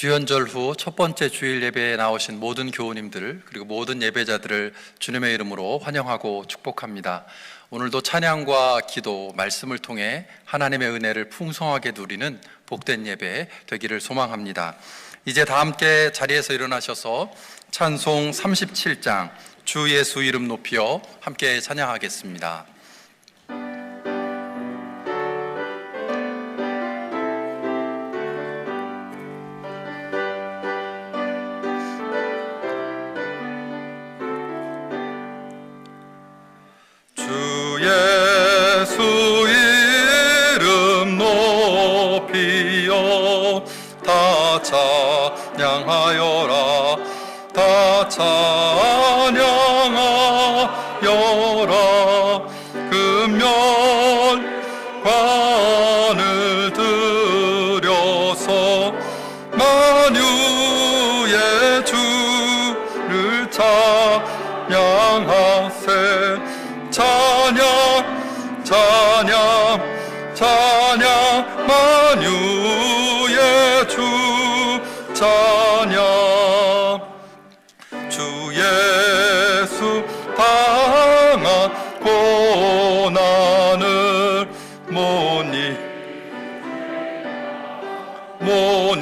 주연절 후 첫 번째 주일 예배에 나오신 모든 교우님들 그리고 모든 예배자들을 주님의 이름으로 환영하고 축복합니다. 오늘도 찬양과 기도, 말씀을 통해 하나님의 은혜를 풍성하게 누리는 복된 예배 되기를 소망합니다. 이제 다 함께 자리에서 일어나셔서 찬송 37장 주 예수 이름 높이어 함께 찬양하겠습니다. 찬양하여라 다 찬양하여라 금멸관을 들여서 만유의 주를 찬양하세 찬양 찬양 찬양 만유의 주 찬양 주 예수 당한 고난을 못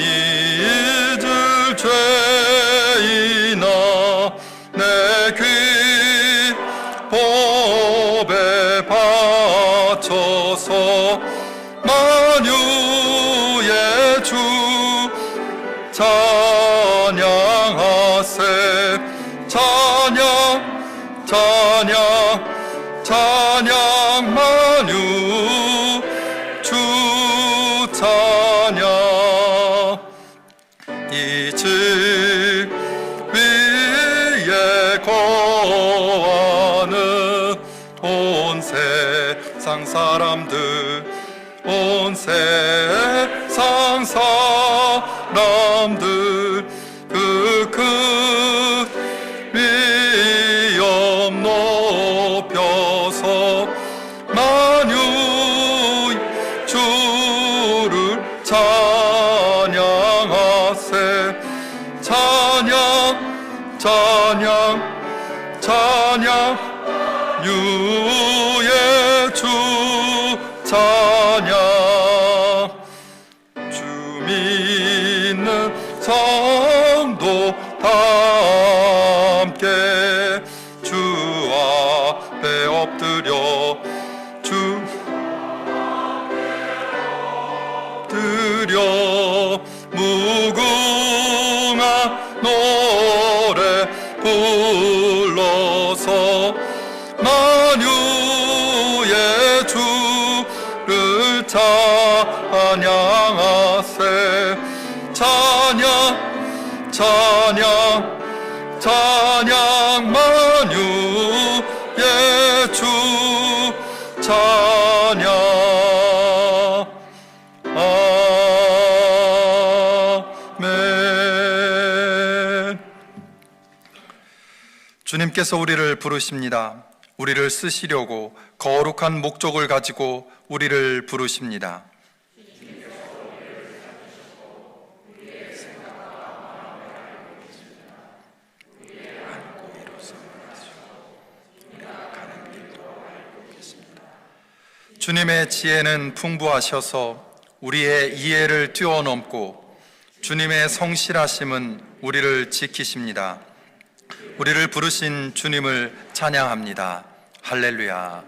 잊을 죄이나 내 귀 법에 바쳐서 만유의 주 찬양하세 찬양 찬양 찬양 만유 주 찬양 이 집 위에 거하는 온 세상 사람들 온 세상 사람들 그 큰 위엄 높여서 만유 주를 찬양하세 찬양 찬양 찬양 유의 주 찬양 주 믿는 성도 다 함께 주 앞에 엎드려 주 엎드려 무궁한 노래 불러서 만유의 주를 찬양하세 찬양 찬양 찬양 만유의 주 찬양 아멘. 주님께서 우리를 부르십니다. 우리를 쓰시려고 거룩한 목적을 가지고 우리를 부르십니다. 주님의 지혜는 풍부하셔서 우리의 이해를 뛰어넘고 주님의 성실하심은 우리를 지키십니다. 우리를 부르신 주님을 찬양합니다. 할렐루야.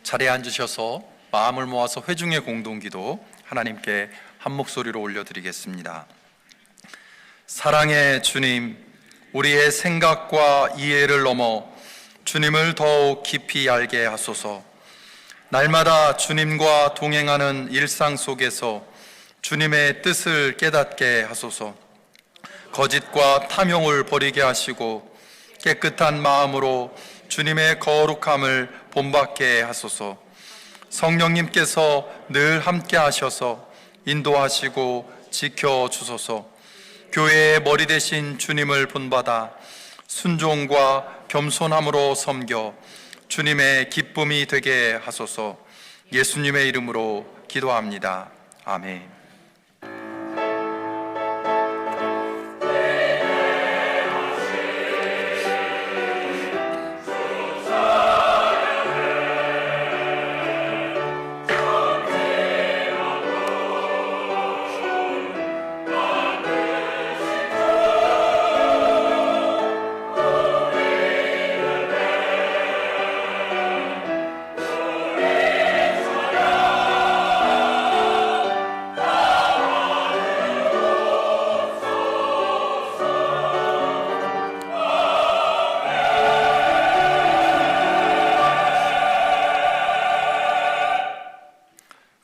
자리에 앉으셔서 마음을 모아서 회중의 공동기도 하나님께 한 목소리로 올려드리겠습니다. 사랑의 주님, 우리의 생각과 이해를 넘어 주님을 더욱 깊이 알게 하소서. 날마다 주님과 동행하는 일상 속에서 주님의 뜻을 깨닫게 하소서. 거짓과 탐욕을 버리게 하시고 깨끗한 마음으로 주님의 거룩함을 본받게 하소서. 성령님께서 늘 함께 하셔서 인도하시고 지켜주소서. 교회의 머리 되신 주님을 본받아 순종과 겸손함으로 섬겨 주님의 기쁨이 되게 하소서. 예수님의 이름으로 기도합니다. 아멘.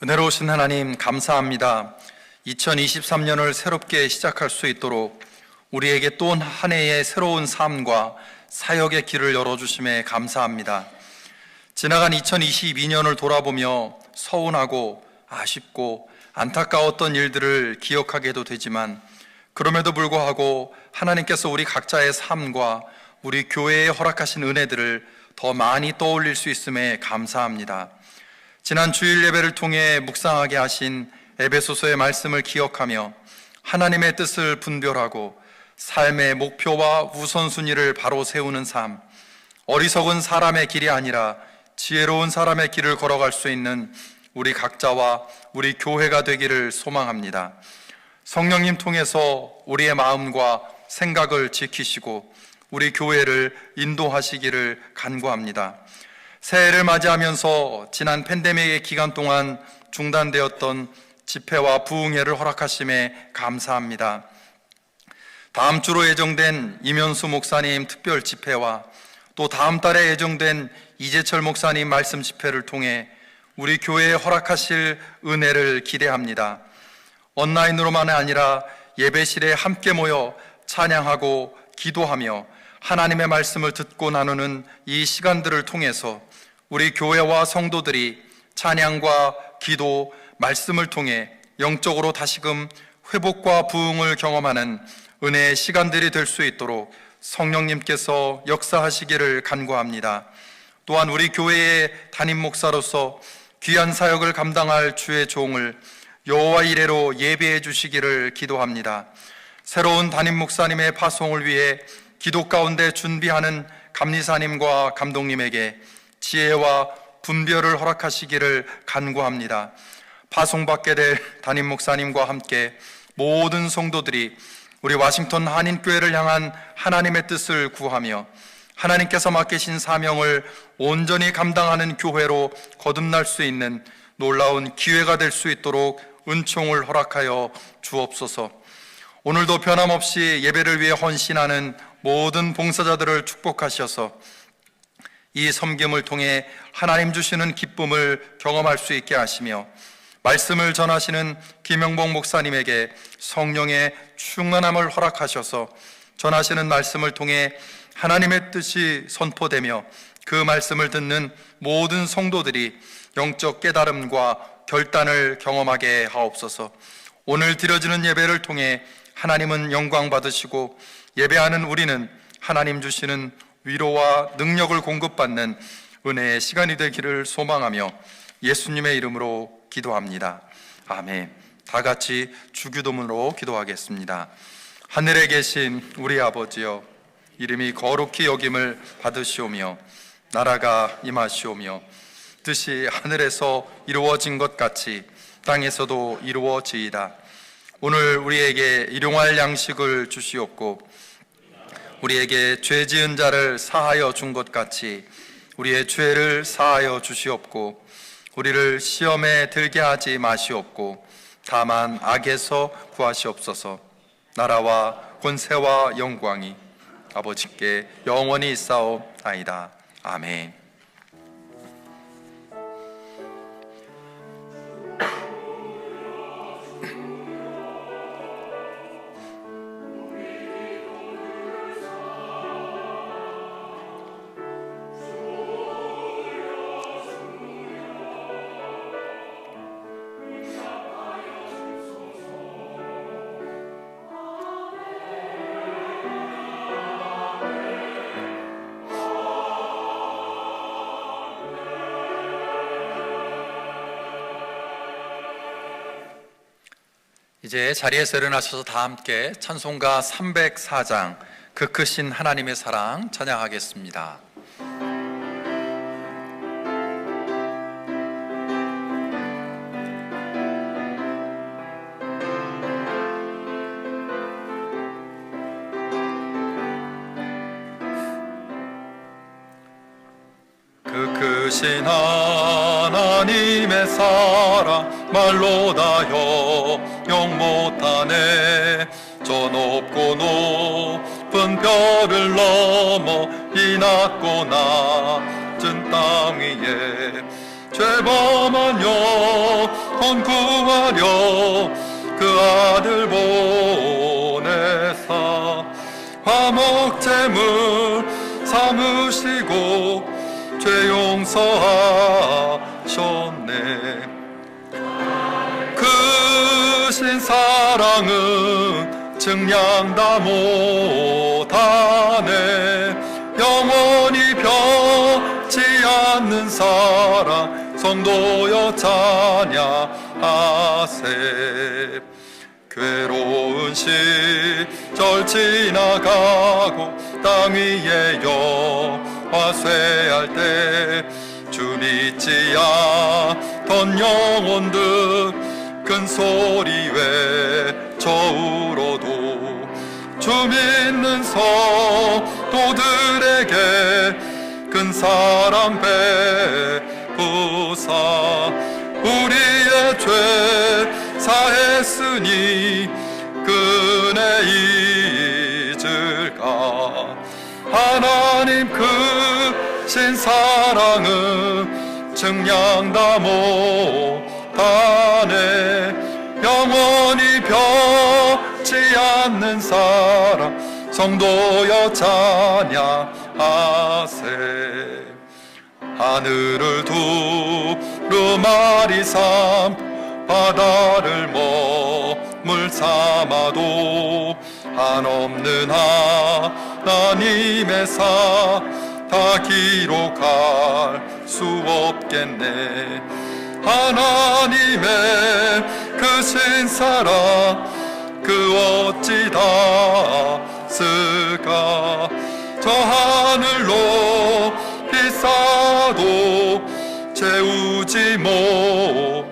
은혜로우신 하나님 감사합니다. 2023년을 새롭게 시작할 수 있도록 우리에게 또 한 해의 새로운 삶과 사역의 길을 열어주심에 감사합니다. 지나간 2022년을 돌아보며 서운하고 아쉽고 안타까웠던 일들을 기억하게도 되지만, 그럼에도 불구하고 하나님께서 우리 각자의 삶과 우리 교회에 허락하신 은혜들을 더 많이 떠올릴 수 있음에 감사합니다. 지난 주일 예배를 통해 묵상하게 하신 에베소서의 말씀을 기억하며 하나님의 뜻을 분별하고 삶의 목표와 우선순위를 바로 세우는 삶, 어리석은 사람의 길이 아니라 지혜로운 사람의 길을 걸어갈 수 있는 우리 각자와 우리 교회가 되기를 소망합니다. 성령님 통해서 우리의 마음과 생각을 지키시고 우리 교회를 인도하시기를 간구합니다. 새해를 맞이하면서 지난 팬데믹의 기간 동안 중단되었던 집회와 부흥회를 허락하심에 감사합니다. 다음 주로 예정된 이면수 목사님 특별 집회와 또 다음 달에 예정된 이재철 목사님 말씀 집회를 통해 우리 교회에 허락하실 은혜를 기대합니다. 온라인으로만 아니라 예배실에 함께 모여 찬양하고 기도하며 하나님의 말씀을 듣고 나누는 이 시간들을 통해서 우리 교회와 성도들이 찬양과 기도, 말씀을 통해 영적으로 다시금 회복과 부흥을 경험하는 은혜의 시간들이 될 수 있도록 성령님께서 역사하시기를 간구합니다. 또한 우리 교회의 담임 목사로서 귀한 사역을 감당할 주의 종을 여호와 이레로 예비해 주시기를 기도합니다. 새로운 담임 목사님의 파송을 위해 기도 가운데 준비하는 감리사님과 감독님에게 지혜와 분별을 허락하시기를 간구합니다. 파송받게 될 담임 목사님과 함께 모든 성도들이 우리 워싱턴 한인교회를 향한 하나님의 뜻을 구하며 하나님께서 맡기신 사명을 온전히 감당하는 교회로 거듭날 수 있는 놀라운 기회가 될 수 있도록 은총을 허락하여 주옵소서. 오늘도 변함없이 예배를 위해 헌신하는 모든 봉사자들을 축복하셔서 이 섬김을 통해 하나님 주시는 기쁨을 경험할 수 있게 하시며, 말씀을 전하시는 김영복 목사님에게 성령의 충만함을 허락하셔서 전하시는 말씀을 통해 하나님의 뜻이 선포되며 그 말씀을 듣는 모든 성도들이 영적 깨달음과 결단을 경험하게 하옵소서. 오늘 드려지는 예배를 통해 하나님은 영광 받으시고 예배하는 우리는 하나님 주시는 위로와 능력을 공급받는 은혜의 시간이 되기를 소망하며 예수님의 이름으로 기도합니다. 아멘. 다 같이 주기도문으로 기도하겠습니다. 하늘에 계신 우리 아버지여, 이름이 거룩히 여김을 받으시오며 나라가 임하시오며 뜻이 하늘에서 이루어진 것 같이 땅에서도 이루어지이다. 오늘 우리에게 일용할 양식을 주시옵고 우리에게 죄 지은 자를 사하여 준 것 같이 우리의 죄를 사하여 주시옵고 우리를 시험에 들게 하지 마시옵고 다만 악에서 구하시옵소서. 나라와 권세와 영광이 아버지께 영원히 있사옵나이다. 아멘. 이제 자리에서 일어나셔서 다 함께 찬송가 304장 그 크신 하나님의 사랑 찬양하겠습니다. 그 크신 하나님의 사랑 말로 다여 영 못하네. 저 높고 높은 별을 넘어 이 낮고 낮은 땅 위에 죄범한 영 구하려 그 아들 보내사 화목제물 삼으시고 죄 용서하셨네. 크신 사랑은 증량다 못하네. 영원히 변치 않는 사랑 성도여 찬양하세. 괴로운 시절 지나가고 땅 위에 여호와 쇠할 때 주 믿지 않던 영혼들 큰 소리 외쳐 울어도 주 믿는 성도들에게 큰 사랑 베푸사 우리의 죄 사했으니 그네 잊을까. 하나님 크신 사랑은 증량다 못하네. 영원히 변치 않는 사랑 성도여 찬양하세. 하늘을 두루마리 삼 바다를 머물 삼아도 한없는 하나님의 사 다 기록할 수 없겠네. 하나님의 크신 사랑 그 어찌 닿을까. 저 하늘로 비싸도 채우지 못하리.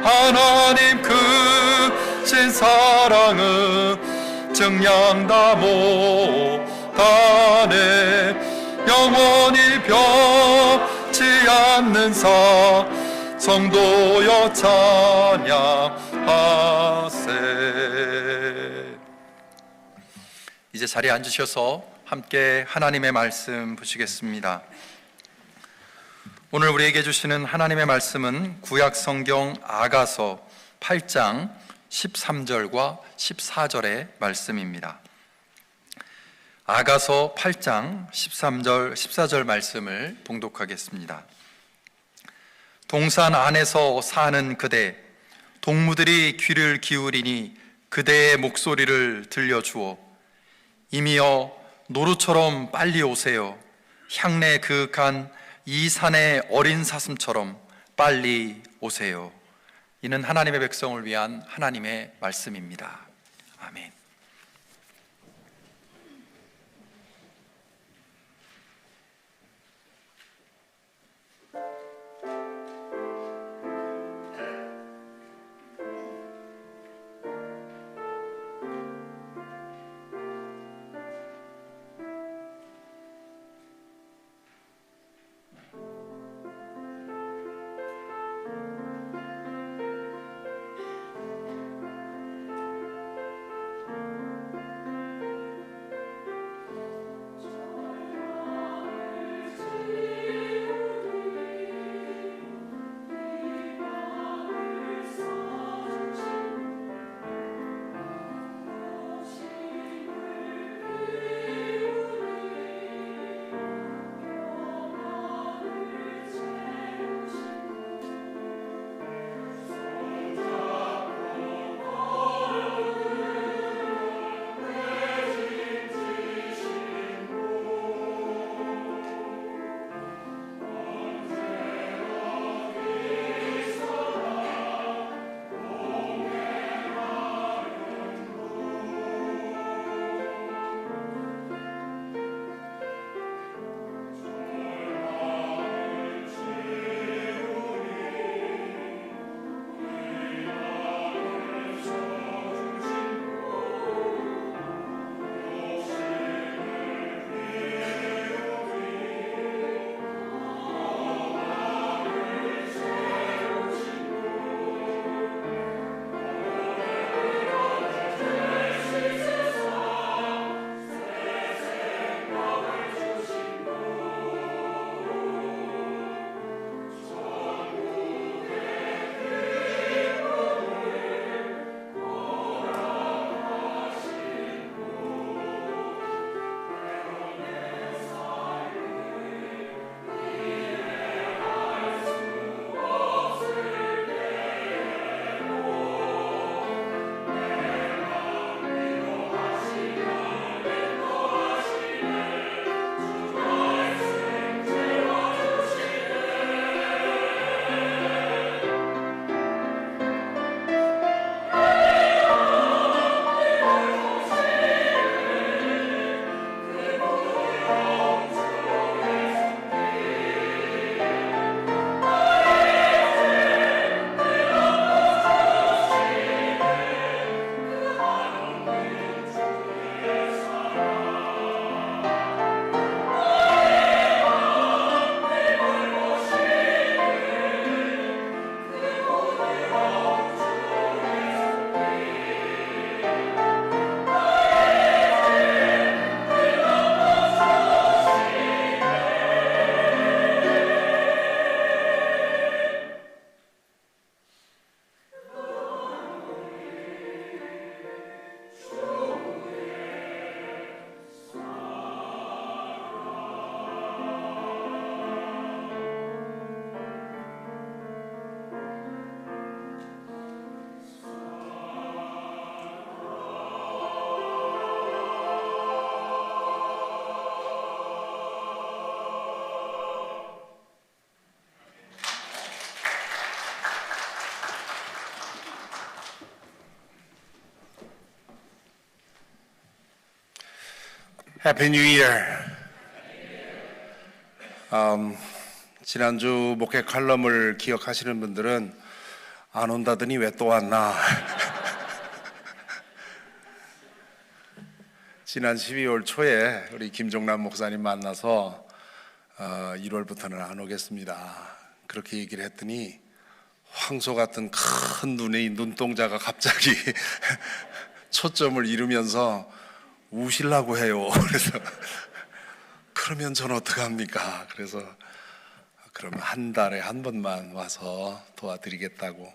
하나님 크신 사랑은 증량다 못하네. 영원히 변치 않는 사 성도여 찬양하세. 이제 자리에 앉으셔서 함께 하나님의 말씀 보시겠습니다. 오늘 우리에게 주시는 하나님의 말씀은 구약 성경 아가서 8장 13절과 14절의 말씀입니다. 아가서 8장 13절 14절 말씀을 봉독하겠습니다. 동산 안에서 사는 그대, 동무들이 귀를 기울이니 그대의 목소리를 들려주어. 이미여 노루처럼 빨리 오세요. 향내 그윽한 이 산의 어린 사슴처럼 빨리 오세요. 이는 하나님의 백성을 위한 하나님의 말씀입니다. 아멘. Happy New Year. 지난주 목회 칼럼을 기억하시는 분들은 안 온다더니 왜 또 왔나? 지난 12월 초에 우리 김종남 목사님 만나서 1월부터는 안 오겠습니다. 그렇게 얘기를 했더니 황소 같은 큰 눈의 눈동자가 갑자기 초점을 잃으면서 우시려고 해요. 그래서 그러면 전 어떡합니까? 그래서 그러면 한 달에 한 번만 와서 도와드리겠다고.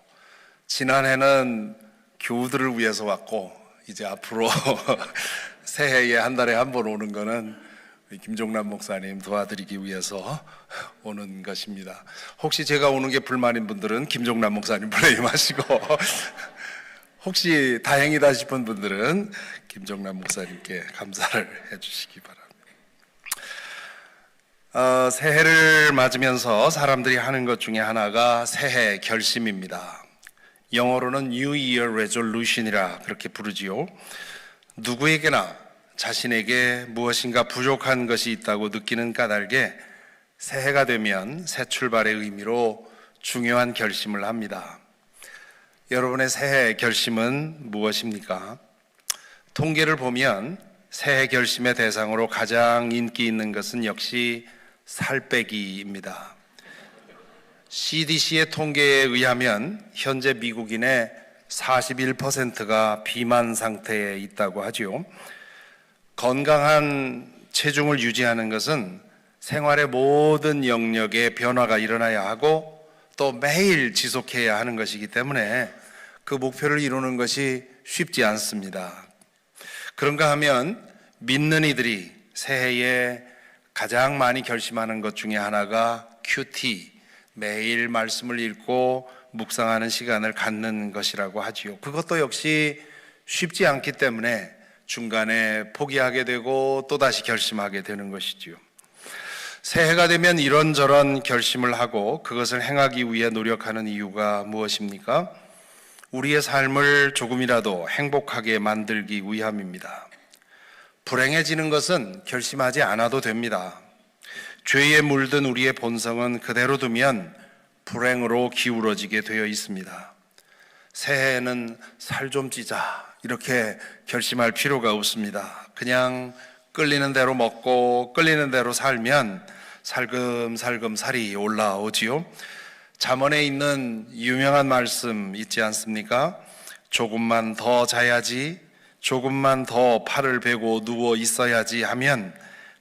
지난해는 교우들을 위해서 왔고 이제 앞으로 새해에 한 달에 한 번 오는 거는 김종남 목사님 도와드리기 위해서 오는 것입니다. 혹시 제가 오는 게 불만인 분들은 김종남 목사님 블레임하시고 혹시 다행이다 싶은 분들은 김종남 목사님께 감사를 해주시기 바랍니다. 새해를 맞으면서 사람들이 하는 것 중에 하나가 새해 결심입니다. 영어로는 New Year Resolution이라 그렇게 부르지요. 누구에게나 자신에게 무엇인가 부족한 것이 있다고 느끼는 까닭에 새해가 되면 새 출발의 의미로 중요한 결심을 합니다. 여러분의 새해 결심은 무엇입니까? 통계를 보면 새해 결심의 대상으로 가장 인기 있는 것은 역시 살 빼기입니다. CDC의 통계에 의하면 현재 미국인의 41%가 비만 상태에 있다고 하죠. 건강한 체중을 유지하는 것은 생활의 모든 영역에 변화가 일어나야 하고 또 매일 지속해야 하는 것이기 때문에 그 목표를 이루는 것이 쉽지 않습니다. 그런가 하면 믿는 이들이 새해에 가장 많이 결심하는 것 중에 하나가 큐티, 매일 말씀을 읽고 묵상하는 시간을 갖는 것이라고 하지요. 그것도 역시 쉽지 않기 때문에 중간에 포기하게 되고 또다시 결심하게 되는 것이지요. 새해가 되면 이런저런 결심을 하고 그것을 행하기 위해 노력하는 이유가 무엇입니까? 우리의 삶을 조금이라도 행복하게 만들기 위함입니다. 불행해지는 것은 결심하지 않아도 됩니다. 죄에 물든 우리의 본성은 그대로 두면 불행으로 기울어지게 되어 있습니다. 새해에는 살 좀 찌자 이렇게 결심할 필요가 없습니다. 그냥 끌리는 대로 먹고 끌리는 대로 살면 살금살금 살이 올라오지요. 잠언에 있는 유명한 말씀 있지 않습니까? 조금만 더 자야지, 조금만 더 팔을 베고 누워 있어야지 하면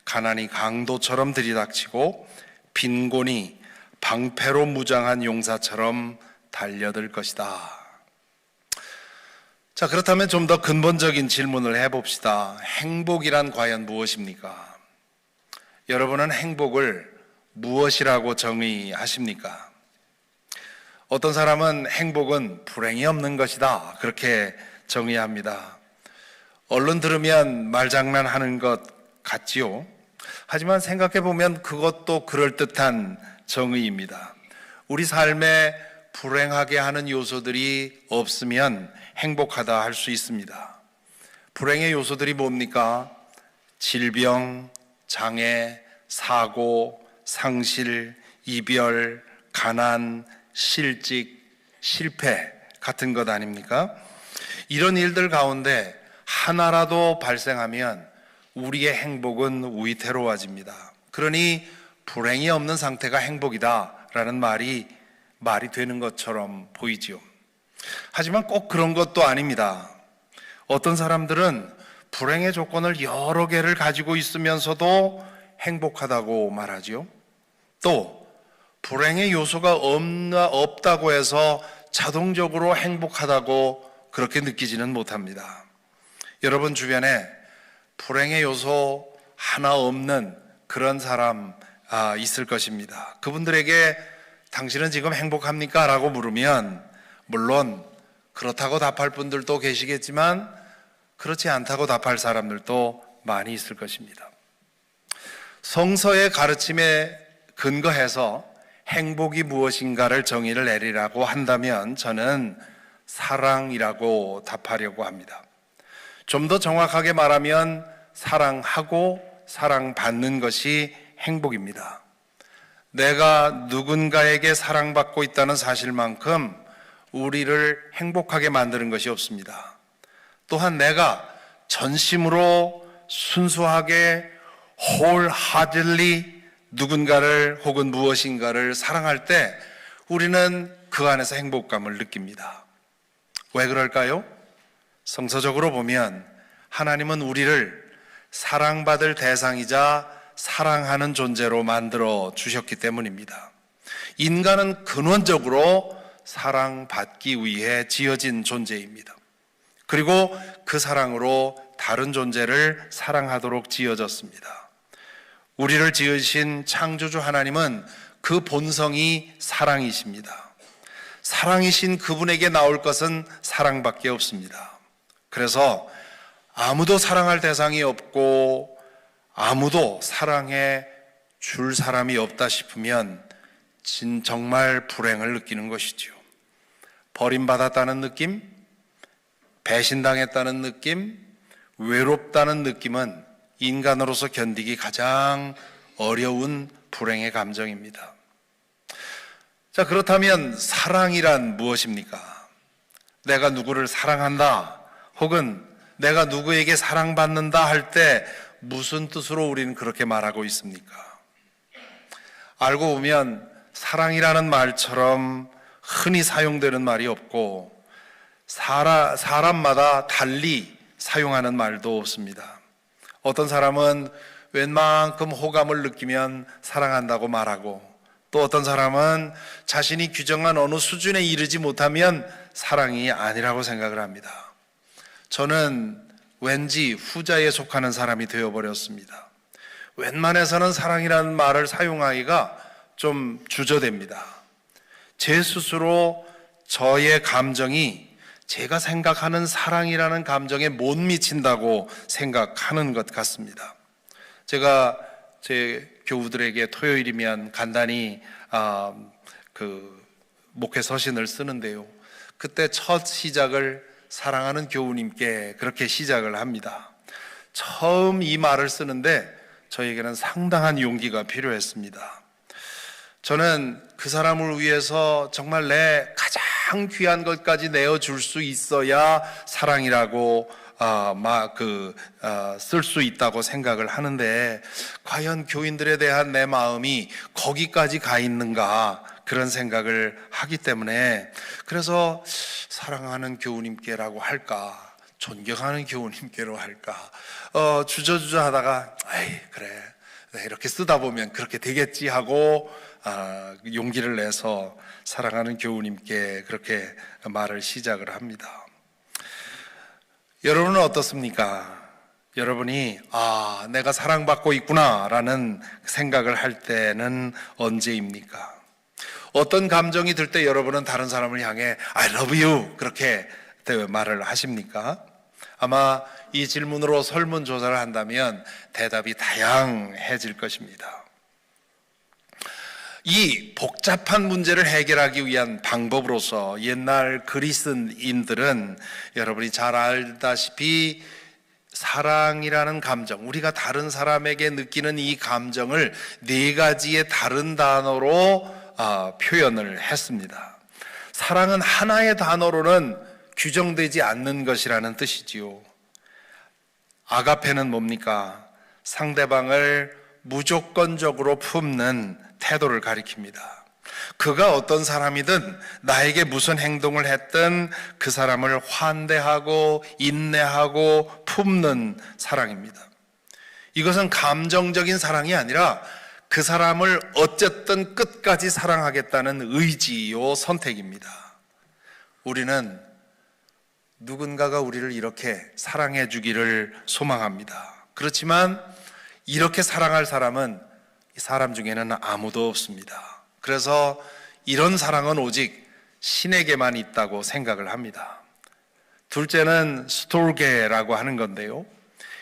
가난이 강도처럼 들이닥치고 빈곤이 방패로 무장한 용사처럼 달려들 것이다. 자, 그렇다면 좀 더 근본적인 질문을 해봅시다. 행복이란 과연 무엇입니까? 여러분은 행복을 무엇이라고 정의하십니까? 어떤 사람은 행복은 불행이 없는 것이다 그렇게 정의합니다. 얼른 들으면 말장난하는 것 같지요. 하지만 생각해보면 그것도 그럴듯한 정의입니다. 우리 삶에 불행하게 하는 요소들이 없으면 행복하다 할 수 있습니다. 불행의 요소들이 뭡니까? 질병, 장애, 사고, 상실, 이별, 가난, 실직, 실패 같은 것 아닙니까? 이런 일들 가운데 하나라도 발생하면 우리의 행복은 위태로워집니다. 그러니 불행이 없는 상태가 행복이다라는 말이 되는 것처럼 보이지요. 하지만 꼭 그런 것도 아닙니다. 어떤 사람들은 불행의 조건을 여러 개를 가지고 있으면서도 행복하다고 말하지요. 또 불행의 요소가 없다고 해서 자동적으로 행복하다고 그렇게 느끼지는 못합니다. 여러분 주변에 불행의 요소 하나 없는 그런 사람 있을 것입니다. 그분들에게 당신은 지금 행복합니까? 라고 물으면 물론 그렇다고 답할 분들도 계시겠지만 그렇지 않다고 답할 사람들도 많이 있을 것입니다. 성서의 가르침에 근거해서 행복이 무엇인가를 정의를 내리라고 한다면 저는 사랑이라고 답하려고 합니다. 좀 더 정확하게 말하면 사랑하고 사랑받는 것이 행복입니다. 내가 누군가에게 사랑받고 있다는 사실만큼 우리를 행복하게 만드는 것이 없습니다. 또한 내가 전심으로 순수하게 wholeheartedly 누군가를 혹은 무엇인가를 사랑할 때 우리는 그 안에서 행복감을 느낍니다. 왜 그럴까요? 성서적으로 보면 하나님은 우리를 사랑받을 대상이자 사랑하는 존재로 만들어 주셨기 때문입니다. 인간은 근원적으로 사랑받기 위해 지어진 존재입니다. 그리고 그 사랑으로 다른 존재를 사랑하도록 지어졌습니다. 우리를 지으신 창조주 하나님은 그 본성이 사랑이십니다. 사랑이신 그분에게 나올 것은 사랑밖에 없습니다. 그래서 아무도 사랑할 대상이 없고 아무도 사랑해 줄 사람이 없다 싶으면 정말 불행을 느끼는 것이지요. 버림받았다는 느낌, 배신당했다는 느낌, 외롭다는 느낌은 인간으로서 견디기 가장 어려운 불행의 감정입니다. 자, 그렇다면 사랑이란 무엇입니까? 내가 누구를 사랑한다 혹은 내가 누구에게 사랑받는다 할 때 무슨 뜻으로 우리는 그렇게 말하고 있습니까? 알고 보면 사랑이라는 말처럼 흔히 사용되는 말이 없고 사람마다 달리 사용하는 말도 없습니다. 어떤 사람은 웬만큼 호감을 느끼면 사랑한다고 말하고 또 어떤 사람은 자신이 규정한 어느 수준에 이르지 못하면 사랑이 아니라고 생각을 합니다. 저는 왠지 후자에 속하는 사람이 되어버렸습니다. 웬만해서는 사랑이라는 말을 사용하기가 좀 주저됩니다. 제 스스로 저의 감정이 제가 생각하는 사랑이라는 감정에 못 미친다고 생각하는 것 같습니다. 제가 제 교우들에게 토요일이면 간단히 목회 서신을 쓰는데요. 그때 첫 시작을 사랑하는 교우님께 그렇게 시작을 합니다. 처음 이 말을 쓰는데 저에게는 상당한 용기가 필요했습니다. 저는 그 사람을 위해서 정말 내 가장 귀한 것까지 내어줄 수 있어야 사랑이라고 쓸 수 있다고 생각을 하는데 과연 교인들에 대한 내 마음이 거기까지 가 있는가 그런 생각을 하기 때문에 그래서 사랑하는 교우님께라고 할까 존경하는 교우님께로 할까 주저주저 하다가 그래 이렇게 쓰다 보면 그렇게 되겠지 하고 용기를 내서 사랑하는 교우님께 그렇게 말을 시작을 합니다. 여러분은 어떻습니까? 여러분이 내가 사랑받고 있구나 라는 생각을 할 때는 언제입니까? 어떤 감정이 들 때 여러분은 다른 사람을 향해 I love you 그렇게 말을 하십니까? 아마 이 질문으로 설문조사를 한다면 대답이 다양해질 것입니다. 이 복잡한 문제를 해결하기 위한 방법으로서 옛날 그리스인들은 여러분이 잘 알다시피 사랑이라는 감정, 우리가 다른 사람에게 느끼는 이 감정을 네 가지의 다른 단어로 표현을 했습니다. 사랑은 하나의 단어로는 규정되지 않는 것이라는 뜻이지요. 아가페는 뭡니까? 상대방을 무조건적으로 품는 태도를 가리킵니다. 그가 어떤 사람이든 나에게 무슨 행동을 했든 그 사람을 환대하고 인내하고 품는 사랑입니다. 이것은 감정적인 사랑이 아니라 그 사람을 어쨌든 끝까지 사랑하겠다는 의지요 선택입니다. 우리는 누군가가 우리를 이렇게 사랑해 주기를 소망합니다. 그렇지만 이렇게 사랑할 사람은 이 사람 중에는 아무도 없습니다. 그래서 이런 사랑은 오직 신에게만 있다고 생각을 합니다. 둘째는 스톨게라고 하는 건데요.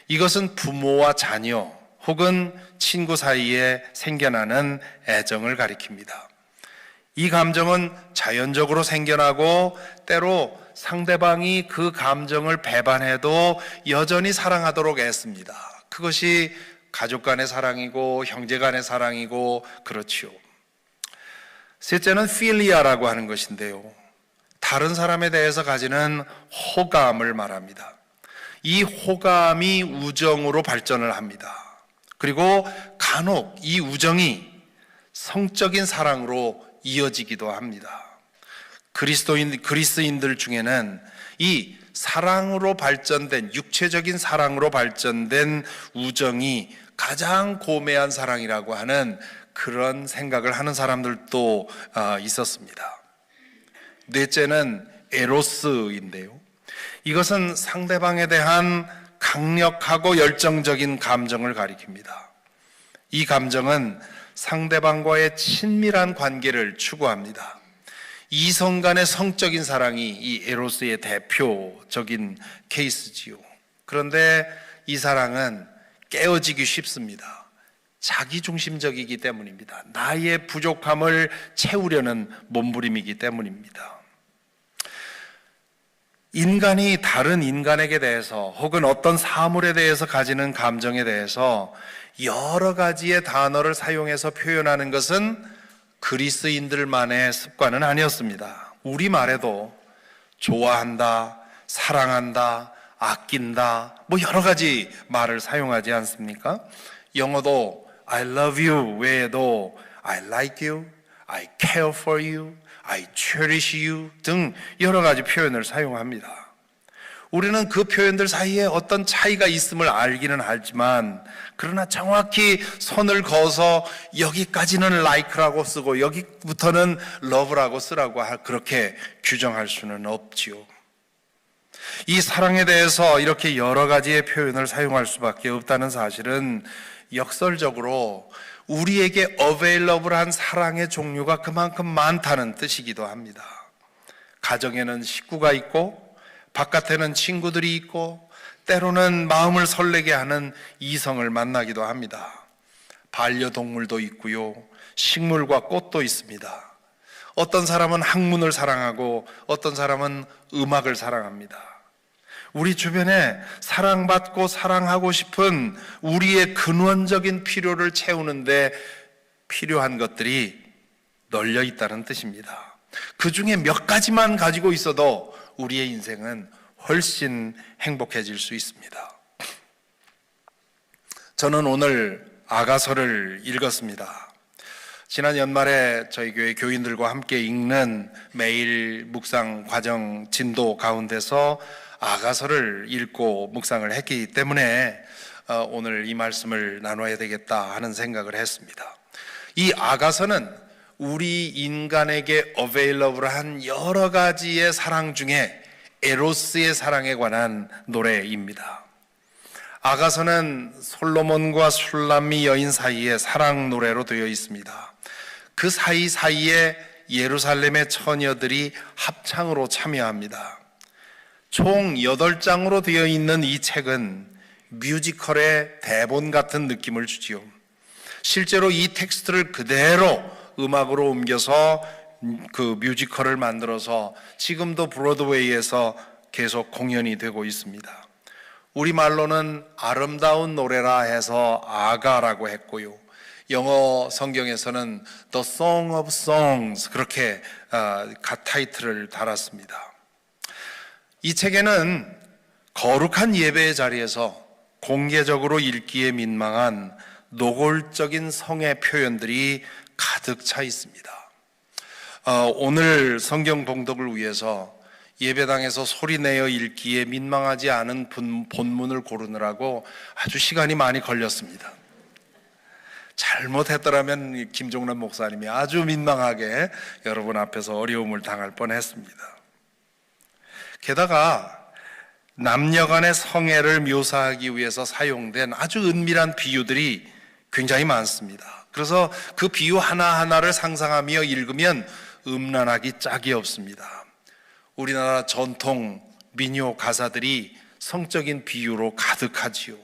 이것은 부모와 자녀 혹은 친구 사이에 생겨나는 애정을 가리킵니다. 이 감정은 자연적으로 생겨나고 때로 상대방이 그 감정을 배반해도 여전히 사랑하도록 애씁니다. 그것이 가족 간의 사랑이고 형제 간의 사랑이고 그렇지요. 셋째는 필리아라고 하는 것인데요, 다른 사람에 대해서 가지는 호감을 말합니다. 이 호감이 우정으로 발전을 합니다. 그리고 간혹 이 우정이 성적인 사랑으로 이어지기도 합니다. 그리스도인들 중에는 이 사랑으로 발전된, 육체적인 사랑으로 발전된 우정이 가장 고매한 사랑이라고 하는 그런 생각을 하는 사람들도 있었습니다. 넷째는 에로스인데요, 이것은 상대방에 대한 강력하고 열정적인 감정을 가리킵니다. 이 감정은 상대방과의 친밀한 관계를 추구합니다. 이성 간의 성적인 사랑이 이 에로스의 대표적인 케이스지요. 그런데 이 사랑은 깨어지기 쉽습니다. 자기중심적이기 때문입니다. 나의 부족함을 채우려는 몸부림이기 때문입니다. 인간이 다른 인간에게 대해서 혹은 어떤 사물에 대해서 가지는 감정에 대해서 여러 가지의 단어를 사용해서 표현하는 것은 그리스인들만의 습관은 아니었습니다. 우리말에도 좋아한다, 사랑한다, 아낀다, 여러 가지 말을 사용하지 않습니까? 영어도 I love you 외에도 I like you, I care for you, I cherish you 등 여러 가지 표현을 사용합니다. 우리는 그 표현들 사이에 어떤 차이가 있음을 알기는 알지만, 그러나 정확히 선을 그어서 여기까지는 like라고 쓰고 여기부터는 love라고 쓰라고 그렇게 규정할 수는 없지요. 이 사랑에 대해서 이렇게 여러 가지의 표현을 사용할 수밖에 없다는 사실은 역설적으로 우리에게 available한 사랑의 종류가 그만큼 많다는 뜻이기도 합니다. 가정에는 식구가 있고, 바깥에는 친구들이 있고, 때로는 마음을 설레게 하는 이성을 만나기도 합니다. 반려동물도 있고요, 식물과 꽃도 있습니다. 어떤 사람은 학문을 사랑하고 어떤 사람은 음악을 사랑합니다. 우리 주변에 사랑받고 사랑하고 싶은 우리의 근원적인 필요를 채우는데 필요한 것들이 널려 있다는 뜻입니다. 그 중에 몇 가지만 가지고 있어도 우리의 인생은 훨씬 행복해질 수 있습니다. 저는 오늘 아가서를 읽었습니다. 지난 연말에 저희 교회 교인들과 함께 읽는 매일 묵상 과정 진도 가운데서 아가서를 읽고 묵상을 했기 때문에 오늘 이 말씀을 나눠야 되겠다 하는 생각을 했습니다. 이 아가서는 우리 인간에게 available한 여러 가지의 사랑 중에 에로스의 사랑에 관한 노래입니다. 아가서는 솔로몬과 술람미 여인 사이의 사랑 노래로 되어 있습니다. 그 사이사이에 예루살렘의 처녀들이 합창으로 참여합니다. 총 8장으로 되어 있는 이 책은 뮤지컬의 대본 같은 느낌을 주지요. 실제로 이 텍스트를 그대로 음악으로 옮겨서 그 뮤지컬을 만들어서 지금도 브로드웨이에서 계속 공연이 되고 있습니다. 우리말로는 아름다운 노래라 해서 아가라고 했고요, 영어 성경에서는 The Song of Songs 그렇게 타이틀을 달았습니다. 이 책에는 거룩한 예배의 자리에서 공개적으로 읽기에 민망한 노골적인 성의 표현들이 가득 차 있습니다. 오늘 성경 봉독을 위해서 예배당에서 소리내어 읽기에 민망하지 않은 본문을 고르느라고 아주 시간이 많이 걸렸습니다. 잘못했더라면 김종란 목사님이 아주 민망하게 여러분 앞에서 어려움을 당할 뻔했습니다. 게다가 남녀 간의 성애를 묘사하기 위해서 사용된 아주 은밀한 비유들이 굉장히 많습니다. 그래서 그 비유 하나하나를 상상하며 읽으면 음란하기 짝이 없습니다. 우리나라 전통 민요 가사들이 성적인 비유로 가득하지요.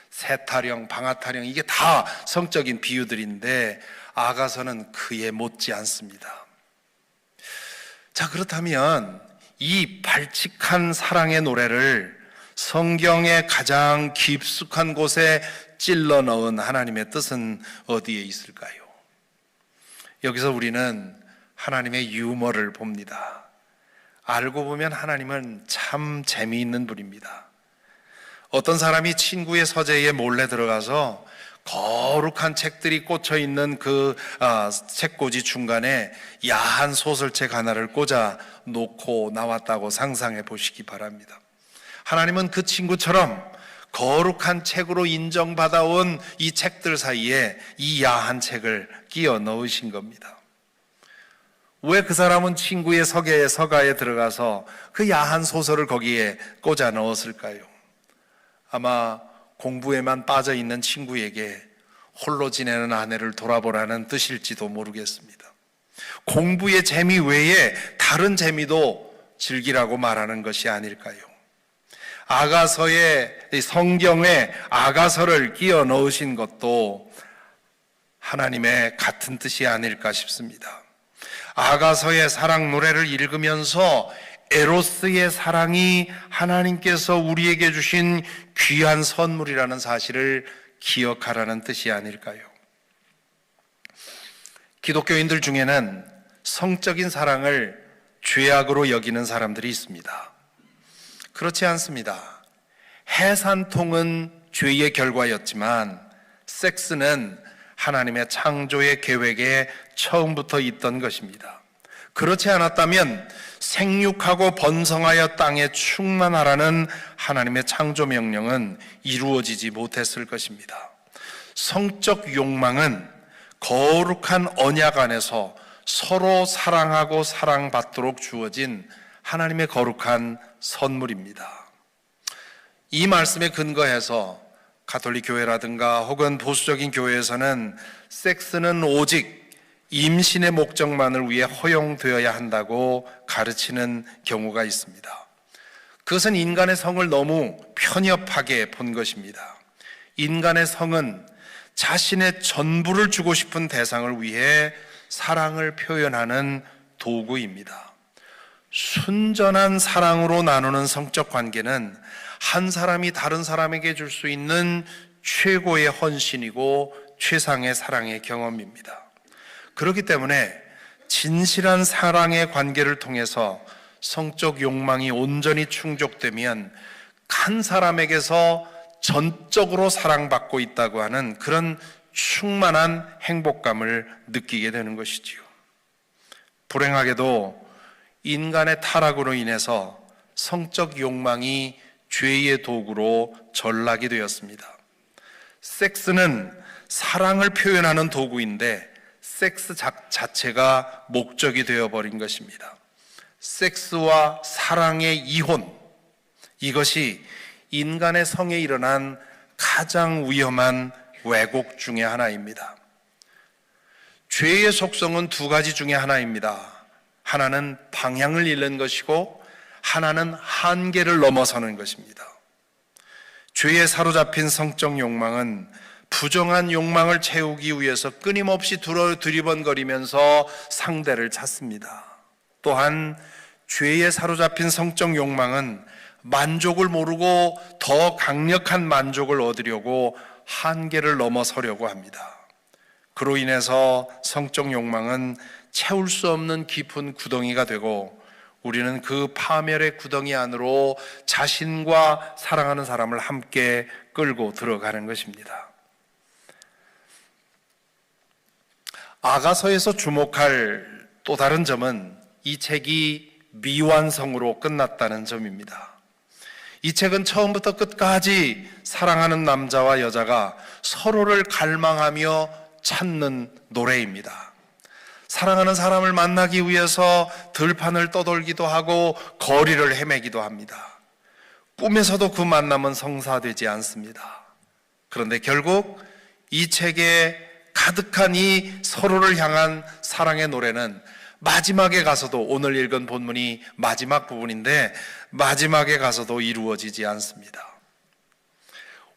세타령, 방아타령, 이게 다 성적인 비유들인데 아가서는 그에 못지 않습니다. 자, 그렇다면 이 발칙한 사랑의 노래를 성경의 가장 깊숙한 곳에 찔러 넣은 하나님의 뜻은 어디에 있을까요? 여기서 우리는 하나님의 유머를 봅니다. 알고 보면 하나님은 참 재미있는 분입니다. 어떤 사람이 친구의 서재에 몰래 들어가서 거룩한 책들이 꽂혀 있는 그 책꽂이 중간에 야한 소설책 하나를 꽂아 놓고 나왔다고 상상해 보시기 바랍니다. 하나님은 그 친구처럼 거룩한 책으로 인정받아온 이 책들 사이에 이 야한 책을 끼워 넣으신 겁니다. 왜 그 사람은 친구의 서가에 들어가서 그 야한 소설을 거기에 꽂아 넣었을까요? 아마 공부에만 빠져 있는 친구에게 홀로 지내는 아내를 돌아보라는 뜻일지도 모르겠습니다. 공부의 재미 외에 다른 재미도 즐기라고 말하는 것이 아닐까요? 성경에 아가서를 끼워 넣으신 것도 하나님의 같은 뜻이 아닐까 싶습니다. 아가서의 사랑 노래를 읽으면서 에로스의 사랑이 하나님께서 우리에게 주신 귀한 선물이라는 사실을 기억하라는 뜻이 아닐까요? 기독교인들 중에는 성적인 사랑을 죄악으로 여기는 사람들이 있습니다. 그렇지 않습니다. 해산통은 죄의 결과였지만 섹스는 하나님의 창조의 계획에 처음부터 있던 것입니다. 그렇지 않았다면 생육하고 번성하여 땅에 충만하라는 하나님의 창조 명령은 이루어지지 못했을 것입니다. 성적 욕망은 거룩한 언약 안에서 서로 사랑하고 사랑받도록 주어진 하나님의 거룩한 선물입니다. 이 말씀에 근거해서 가톨릭 교회라든가 혹은 보수적인 교회에서는 섹스는 오직 임신의 목적만을 위해 허용되어야 한다고 가르치는 경우가 있습니다. 그것은 인간의 성을 너무 편협하게 본 것입니다. 인간의 성은 자신의 전부를 주고 싶은 대상을 위해 사랑을 표현하는 도구입니다. 순전한 사랑으로 나누는 성적 관계는 한 사람이 다른 사람에게 줄 수 있는 최고의 헌신이고 최상의 사랑의 경험입니다. 그렇기 때문에 진실한 사랑의 관계를 통해서 성적 욕망이 온전히 충족되면 한 사람에게서 전적으로 사랑받고 있다고 하는 그런 충만한 행복감을 느끼게 되는 것이지요. 불행하게도 인간의 타락으로 인해서 성적 욕망이 죄의 도구로 전락이 되었습니다. 섹스는 사랑을 표현하는 도구인데 섹스 자체가 목적이 되어버린 것입니다. 섹스와 사랑의 이혼, 이것이 인간의 성에 일어난 가장 위험한 왜곡 중에 하나입니다. 죄의 속성은 두 가지 중에 하나입니다. 하나는 방향을 잃는 것이고 하나는 한계를 넘어서는 것입니다. 죄에 사로잡힌 성적 욕망은 부정한 욕망을 채우기 위해서 끊임없이 두리번거리면서 상대를 찾습니다. 또한 죄에 사로잡힌 성적 욕망은 만족을 모르고 더 강력한 만족을 얻으려고 한계를 넘어서려고 합니다. 그로 인해서 성적 욕망은 채울 수 없는 깊은 구덩이가 되고 우리는 그 파멸의 구덩이 안으로 자신과 사랑하는 사람을 함께 끌고 들어가는 것입니다. 아가서에서 주목할 또 다른 점은 이 책이 미완성으로 끝났다는 점입니다. 이 책은 처음부터 끝까지 사랑하는 남자와 여자가 서로를 갈망하며 찾는 노래입니다. 사랑하는 사람을 만나기 위해서 들판을 떠돌기도 하고 거리를 헤매기도 합니다. 꿈에서도 그 만남은 성사되지 않습니다. 그런데 결국 이 책에 가득한 이 서로를 향한 사랑의 노래는 마지막에 가서도, 오늘 읽은 본문이 마지막 부분인데 마지막에 가서도 이루어지지 않습니다.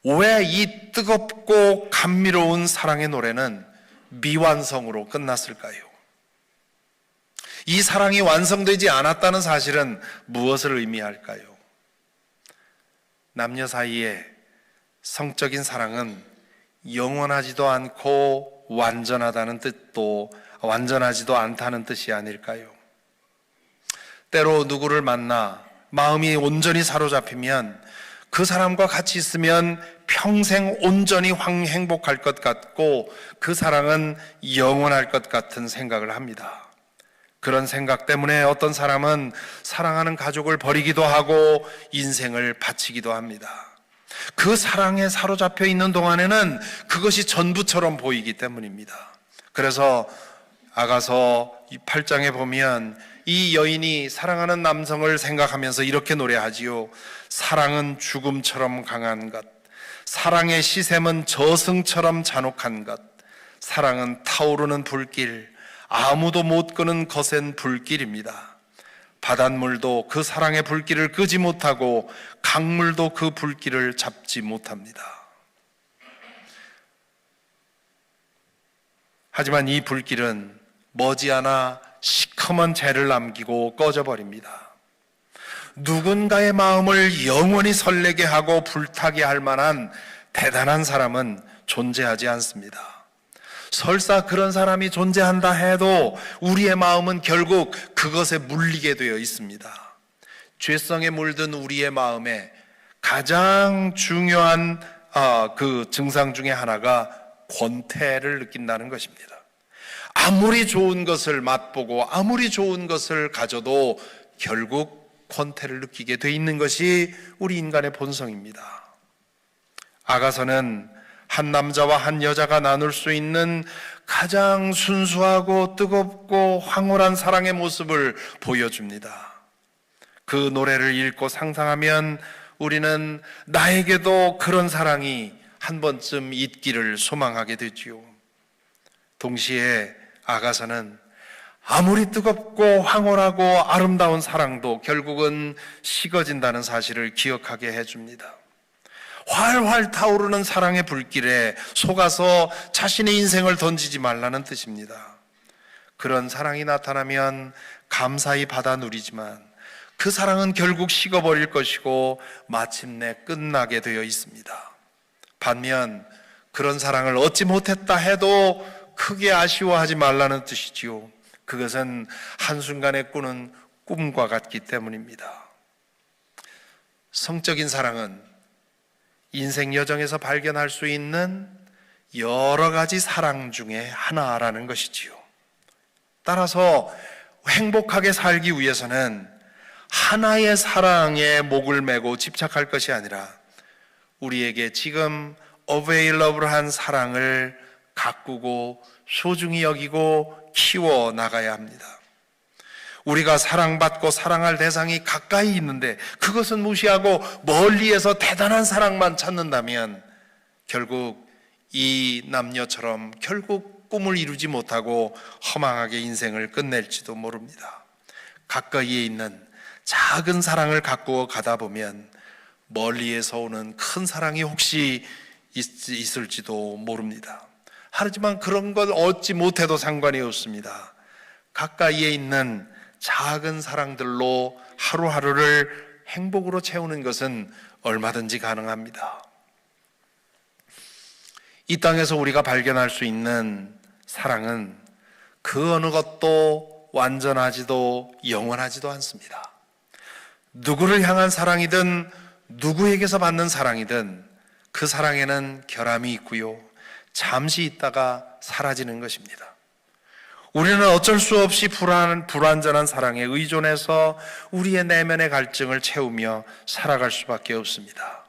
왜 이 뜨겁고 감미로운 사랑의 노래는 미완성으로 끝났을까요? 이 사랑이 완성되지 않았다는 사실은 무엇을 의미할까요? 남녀 사이에 성적인 사랑은 영원하지도 않고 완전하다는 뜻도 완전하지도 않다는 뜻이 아닐까요? 때로 누구를 만나 마음이 온전히 사로잡히면 그 사람과 같이 있으면 평생 온전히 행복할 것 같고 그 사랑은 영원할 것 같은 생각을 합니다. 그런 생각 때문에 어떤 사람은 사랑하는 가족을 버리기도 하고 인생을 바치기도 합니다. 그 사랑에 사로잡혀 있는 동안에는 그것이 전부처럼 보이기 때문입니다. 그래서 아가서 8장에 보면 이 여인이 사랑하는 남성을 생각하면서 이렇게 노래하지요. 사랑은 죽음처럼 강한 것, 사랑의 시샘은 저승처럼 잔혹한 것, 사랑은 타오르는 불길, 아무도 못 끄는 거센 불길입니다. 바닷물도 그 사랑의 불길을 끄지 못하고 강물도 그 불길을 잡지 못합니다. 하지만 이 불길은 머지않아 시커먼 재를 남기고 꺼져버립니다. 누군가의 마음을 영원히 설레게 하고 불타게 할 만한 대단한 사람은 존재하지 않습니다. 설사 그런 사람이 존재한다 해도 우리의 마음은 결국 그것에 물리게 되어 있습니다. 죄성에 물든 우리의 마음에 가장 중요한 그 증상 중에 하나가 권태를 느낀다는 것입니다. 아무리 좋은 것을 맛보고 아무리 좋은 것을 가져도 결국 권태를 느끼게 돼 있는 것이 우리 인간의 본성입니다. 아가서는 한 남자와 한 여자가 나눌 수 있는 가장 순수하고 뜨겁고 황홀한 사랑의 모습을 보여줍니다. 그 노래를 읽고 상상하면 우리는 나에게도 그런 사랑이 한 번쯤 있기를 소망하게 되지요. 동시에 아가서는 아무리 뜨겁고 황홀하고 아름다운 사랑도 결국은 식어진다는 사실을 기억하게 해줍니다. 활활 타오르는 사랑의 불길에 속아서 자신의 인생을 던지지 말라는 뜻입니다. 그런 사랑이 나타나면 감사히 받아 누리지만 그 사랑은 결국 식어버릴 것이고 마침내 끝나게 되어 있습니다. 반면 그런 사랑을 얻지 못했다 해도 크게 아쉬워하지 말라는 뜻이지요. 그것은 한순간에 꾸는 꿈과 같기 때문입니다. 성적인 사랑은 인생 여정에서 발견할 수 있는 여러 가지 사랑 중에 하나라는 것이지요. 따라서 행복하게 살기 위해서는 하나의 사랑에 목을 메고 집착할 것이 아니라 우리에게 지금 어베일러블한 사랑을 가꾸고 소중히 여기고 키워 나가야 합니다. 우리가 사랑받고 사랑할 대상이 가까이 있는데 그것은 무시하고 멀리에서 대단한 사랑만 찾는다면 결국 이 남녀처럼 결국 꿈을 이루지 못하고 허망하게 인생을 끝낼지도 모릅니다. 가까이에 있는 작은 사랑을 가꾸어 가다 보면 멀리에서 오는 큰 사랑이 혹시 있을지도 모릅니다. 하지만 그런 걸 얻지 못해도 상관이 없습니다. 가까이에 있는 작은 사랑들로 하루하루를 행복으로 채우는 것은 얼마든지 가능합니다. 이 땅에서 우리가 발견할 수 있는 사랑은 그 어느 것도 완전하지도 영원하지도 않습니다. 누구를 향한 사랑이든 누구에게서 받는 사랑이든 그 사랑에는 결함이 있고요. 잠시 있다가 사라지는 것입니다. 우리는 어쩔 수 없이 불완전한 사랑에 의존해서 우리의 내면의 갈증을 채우며 살아갈 수밖에 없습니다.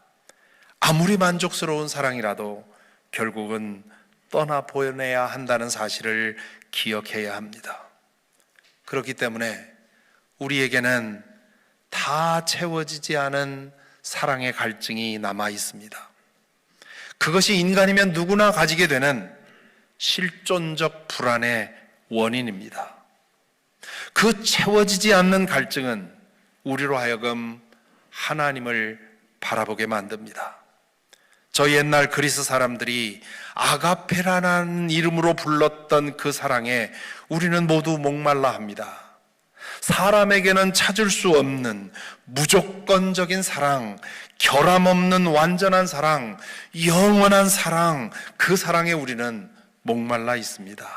아무리 만족스러운 사랑이라도 결국은 떠나보내야 한다는 사실을 기억해야 합니다. 그렇기 때문에 우리에게는 다 채워지지 않은 사랑의 갈증이 남아 있습니다. 그것이 인간이면 누구나 가지게 되는 실존적 불안의 원인입니다. 그 채워지지 않는 갈증은 우리로 하여금 하나님을 바라보게 만듭니다. 저 옛날 그리스 사람들이 아가페라는 이름으로 불렀던 그 사랑에 우리는 모두 목말라 합니다. 사람에게는 찾을 수 없는 무조건적인 사랑, 결함 없는 완전한 사랑, 영원한 사랑, 그 사랑에 우리는 목말라 있습니다.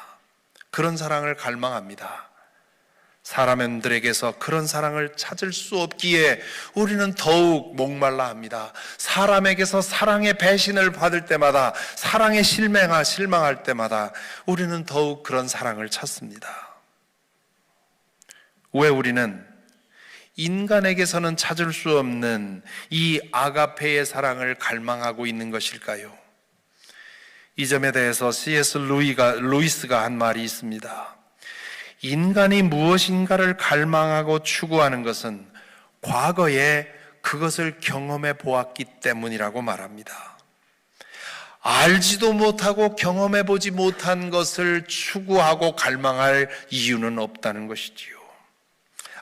그런 사랑을 갈망합니다. 사람들에게서 그런 사랑을 찾을 수 없기에 우리는 더욱 목말라 합니다. 사람에게서 사랑의 배신을 받을 때마다, 사랑에 실망할 때마다 우리는 더욱 그런 사랑을 찾습니다. 왜 우리는 인간에게서는 찾을 수 없는 이 아가페의 사랑을 갈망하고 있는 것일까요? 이 점에 대해서 C.S. 루이스가 한 말이 있습니다. 인간이 무엇인가를 갈망하고 추구하는 것은 과거에 그것을 경험해 보았기 때문이라고 말합니다. 알지도 못하고 경험해 보지 못한 것을 추구하고 갈망할 이유는 없다는 것이지요.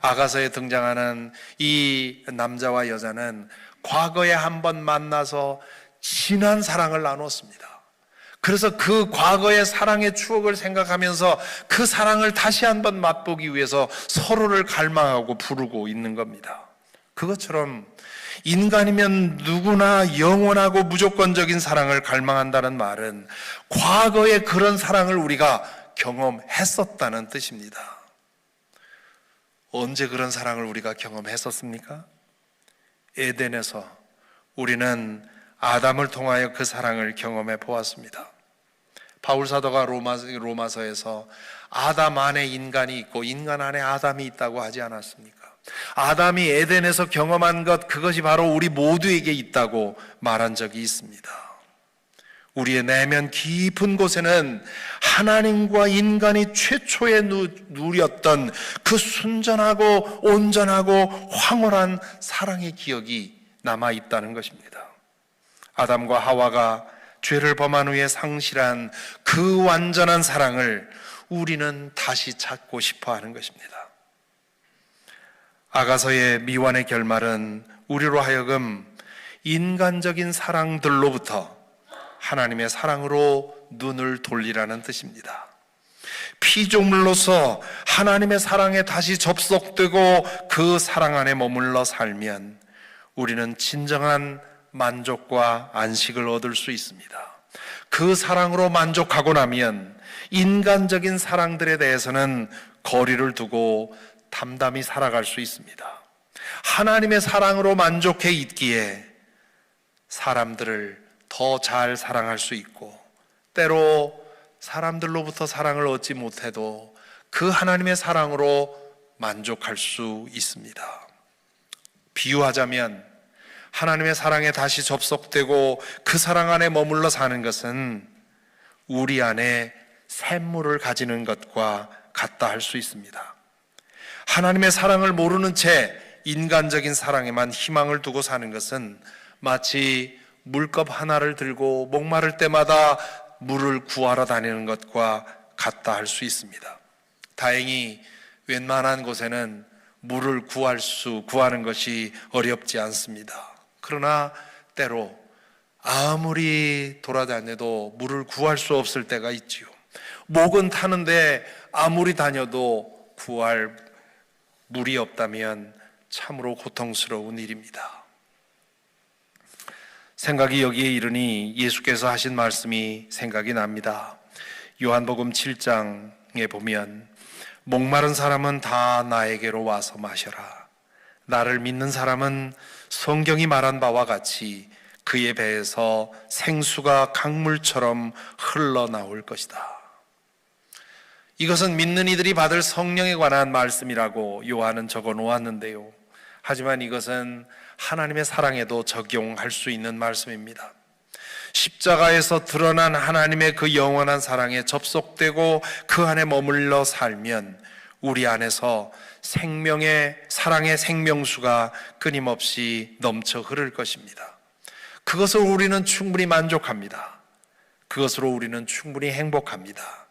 아가서에 등장하는 이 남자와 여자는 과거에 한번 만나서 진한 사랑을 나눴습니다. 그래서 그 과거의 사랑의 추억을 생각하면서 그 사랑을 다시 한번 맛보기 위해서 서로를 갈망하고 부르고 있는 겁니다. 그것처럼 인간이면 누구나 영원하고 무조건적인 사랑을 갈망한다는 말은 과거에 그런 사랑을 우리가 경험했었다는 뜻입니다. 언제 그런 사랑을 우리가 경험했었습니까? 에덴에서 우리는 아담을 통하여 그 사랑을 경험해 보았습니다. 바울 사도가 로마서에서 아담 안에 인간이 있고 인간 안에 아담이 있다고 하지 않았습니까? 아담이 에덴에서 경험한 것, 그것이 바로 우리 모두에게 있다고 말한 적이 있습니다. 우리의 내면 깊은 곳에는 하나님과 인간이 최초에 누렸던 그 순전하고 온전하고 황홀한 사랑의 기억이 남아있다는 것입니다. 아담과 하와가 죄를 범한 후에 상실한 그 완전한 사랑을 우리는 다시 찾고 싶어 하는 것입니다. 아가서의 미완의 결말은 우리로 하여금 인간적인 사랑들로부터 하나님의 사랑으로 눈을 돌리라는 뜻입니다. 피조물로서 하나님의 사랑에 다시 접속되고 그 사랑 안에 머물러 살면 우리는 진정한 만족과 안식을 얻을 수 있습니다. 그 사랑으로 만족하고 나면 인간적인 사랑들에 대해서는 거리를 두고 담담히 살아갈 수 있습니다. 하나님의 사랑으로 만족해 있기에 사람들을 더 잘 사랑할 수 있고, 때로 사람들로부터 사랑을 얻지 못해도 그 하나님의 사랑으로 만족할 수 있습니다. 비유하자면 하나님의 사랑에 다시 접속되고 그 사랑 안에 머물러 사는 것은 우리 안에 샘물을 가지는 것과 같다 할 수 있습니다. 하나님의 사랑을 모르는 채 인간적인 사랑에만 희망을 두고 사는 것은 마치 물컵 하나를 들고 목마를 때마다 물을 구하러 다니는 것과 같다 할 수 있습니다. 다행히 웬만한 곳에는 물을 구하는 것이 어렵지 않습니다. 그러나 때로 아무리 돌아다녀도 물을 구할 수 없을 때가 있지요. 목은 타는데 아무리 다녀도 구할 물이 없다면 참으로 고통스러운 일입니다. 생각이 여기에 이르니 예수께서 하신 말씀이 생각이 납니다. 요한복음 7장에 보면 목마른 사람은 다 나에게로 와서 마셔라. 나를 믿는 사람은 성경이 말한 바와 같이 그의 배에서 생수가 강물처럼 흘러나올 것이다. 이것은 믿는 이들이 받을 성령에 관한 말씀이라고 요한은 적어 놓았는데요. 하지만 이것은 하나님의 사랑에도 적용할 수 있는 말씀입니다. 십자가에서 드러난 하나님의 그 영원한 사랑에 접속되고 그 안에 머물러 살면 우리 안에서 사랑의 생명수가 끊임없이 넘쳐 흐를 것입니다. 그것으로 우리는 충분히 만족합니다. 그것으로 우리는 충분히 행복합니다.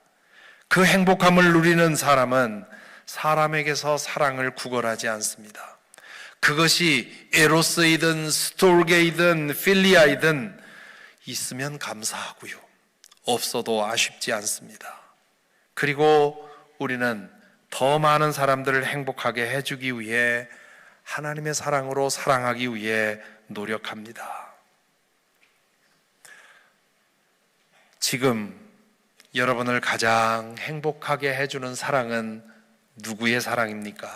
그 행복함을 누리는 사람은 사람에게서 사랑을 구걸하지 않습니다. 그것이 에로스이든 스톨게이든 필리아이든 있으면 감사하고요, 없어도 아쉽지 않습니다. 그리고 우리는 더 많은 사람들을 행복하게 해주기 위해 하나님의 사랑으로 사랑하기 위해 노력합니다. 지금 여러분을 가장 행복하게 해주는 사랑은 누구의 사랑입니까?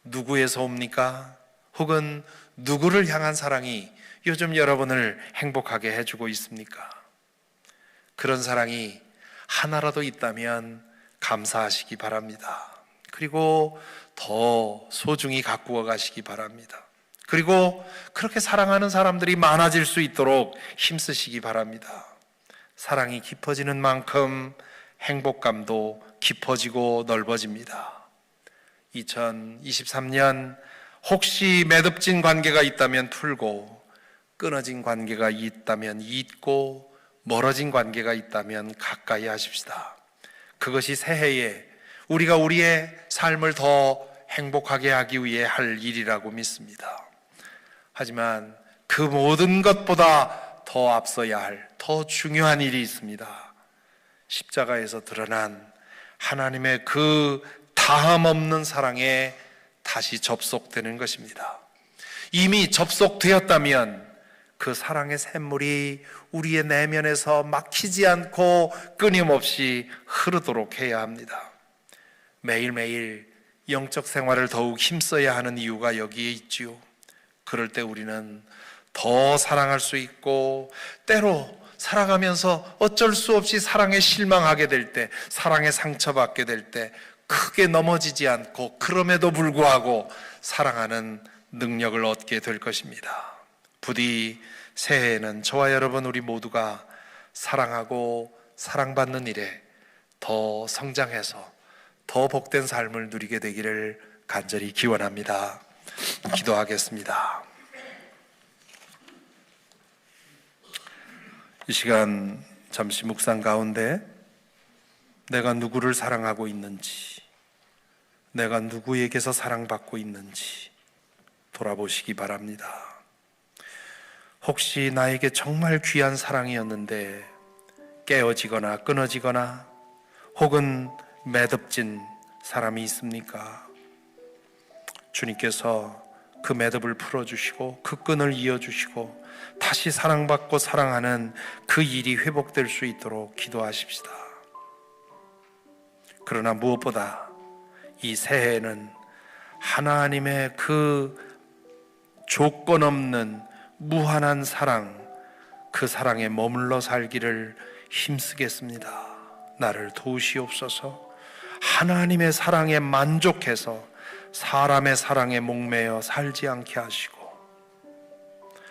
누구에서 옵니까? 혹은 누구를 향한 사랑이 요즘 여러분을 행복하게 해주고 있습니까? 그런 사랑이 하나라도 있다면 감사하시기 바랍니다. 그리고 더 소중히 가꾸어 가시기 바랍니다. 그리고 그렇게 사랑하는 사람들이 많아질 수 있도록 힘쓰시기 바랍니다. 사랑이 깊어지는 만큼 행복감도 깊어지고 넓어집니다. 2023년 혹시 매듭진 관계가 있다면 풀고, 끊어진 관계가 있다면 잊고, 멀어진 관계가 있다면 가까이 하십시다. 그것이 새해에 우리가 우리의 삶을 더 행복하게 하기 위해 할 일이라고 믿습니다. 하지만 그 모든 것보다 더 앞서야 할 더 중요한 일이 있습니다. 십자가에서 드러난 하나님의 그 다함 없는 사랑에 다시 접속되는 것입니다. 이미 접속되었다면 그 사랑의 샘물이 우리의 내면에서 막히지 않고 끊임없이 흐르도록 해야 합니다. 매일매일 영적 생활을 더욱 힘써야 하는 이유가 여기에 있지요. 그럴 때 우리는 더 사랑할 수 있고, 때로 살아가면서 어쩔 수 없이 사랑에 실망하게 될 때, 사랑에 상처받게 될 때 크게 넘어지지 않고 그럼에도 불구하고 사랑하는 능력을 얻게 될 것입니다. 부디 새해에는 저와 여러분 우리 모두가 사랑하고 사랑받는 일에 더 성장해서 더 복된 삶을 누리게 되기를 간절히 기원합니다. 기도하겠습니다. 이 시간 잠시 묵상 가운데 내가 누구를 사랑하고 있는지, 내가 누구에게서 사랑받고 있는지 돌아보시기 바랍니다. 혹시 나에게 정말 귀한 사랑이었는데 깨어지거나 끊어지거나 혹은 매듭진 사람이 있습니까? 주님께서 그 매듭을 풀어주시고 그 끈을 이어주시고 다시 사랑받고 사랑하는 그 일이 회복될 수 있도록 기도하십시다. 그러나 무엇보다 이 새해에는 하나님의 그 조건 없는 무한한 사랑, 그 사랑에 머물러 살기를 힘쓰겠습니다. 나를 도우시옵소서. 하나님의 사랑에 만족해서 사람의 사랑에 목매여 살지 않게 하시고,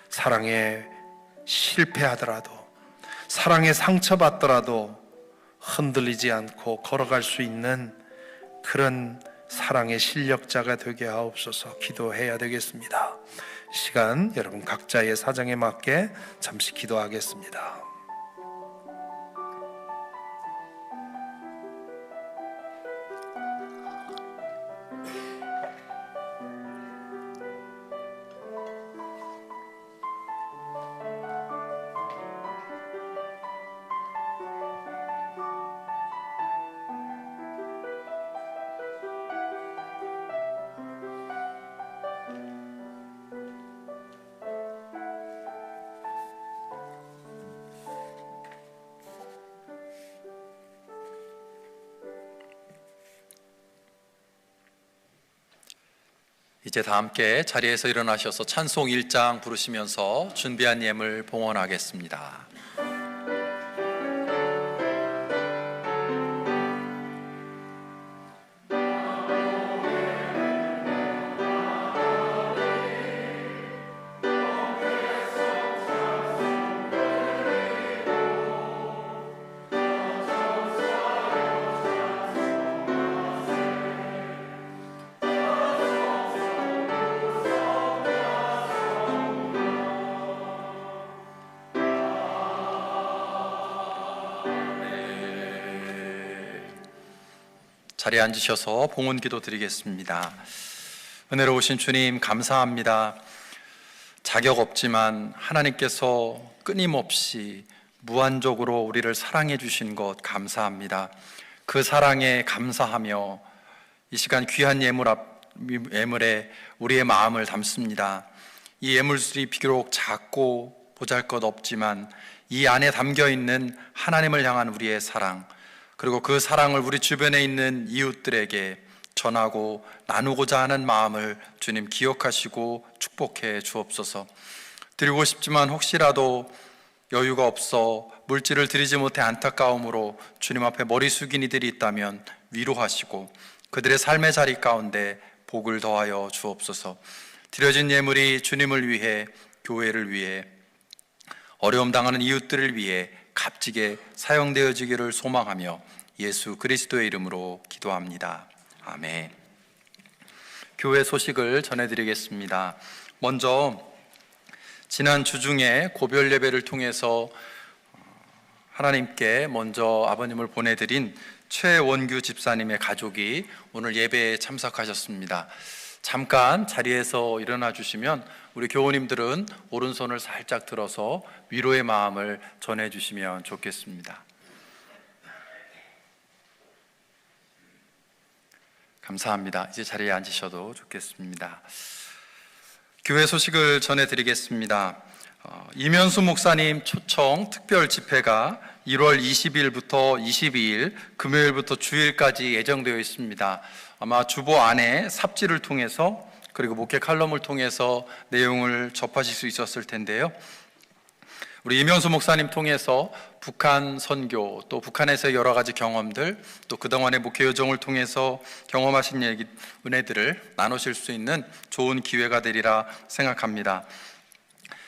사랑에 실패하더라도, 사랑에 상처받더라도 흔들리지 않고 걸어갈 수 있는 그런 사랑의 실력자가 되게 하옵소서. 기도해야 되겠습니다. 시간 여러분 각자의 사정에 맞게 잠시 기도하겠습니다. 이제 다 함께 자리에서 일어나셔서 찬송 1장 부르시면서 준비한 예물 봉헌하겠습니다. 자리에 앉으셔서 봉헌기도 드리겠습니다. 은혜로우신 주님 감사합니다. 자격 없지만 하나님께서 끊임없이 무한적으로 우리를 사랑해 주신 것 감사합니다. 그 사랑에 감사하며 이 시간 귀한 예물에 우리의 마음을 담습니다. 이 예물들이 비록 작고 보잘것없지만 이 안에 담겨있는 하나님을 향한 우리의 사랑, 그리고 그 사랑을 우리 주변에 있는 이웃들에게 전하고 나누고자 하는 마음을 주님 기억하시고 축복해 주옵소서. 드리고 싶지만 혹시라도 여유가 없어 물질을 드리지 못해 안타까움으로 주님 앞에 머리 숙인 이들이 있다면 위로하시고 그들의 삶의 자리 가운데 복을 더하여 주옵소서. 드려진 예물이 주님을 위해, 교회를 위해, 어려움 당하는 이웃들을 위해 값지게 사용되어지기를 소망하며 예수 그리스도의 이름으로 기도합니다. 아멘. 교회 소식을 전해드리겠습니다. 먼저 지난 주중에 고별 예배를 통해서 하나님께 먼저 아버님을 보내드린 최원규 집사님의 가족이 오늘 예배에 참석하셨습니다. 잠깐 자리에서 일어나 주시면 우리 교우님들은 오른손을 살짝 들어서 위로의 마음을 전해주시면 좋겠습니다. 감사합니다. 이제 자리에 앉으셔도 좋겠습니다. 교회 소식을 전해드리겠습니다. 이면수 목사님 초청 특별 집회가 1월 20일부터 22일 금요일부터 주일까지 예정되어 있습니다. 아마 주보 안에 삽지를 통해서 그리고 목회 칼럼을 통해서 내용을 접하실 수 있었을 텐데요. 우리 이면수 목사님 통해서 북한 선교, 또 북한에서의 여러 가지 경험들, 또 그동안의 목회 여정을 통해서 경험하신 은혜들을 나누실 수 있는 좋은 기회가 되리라 생각합니다.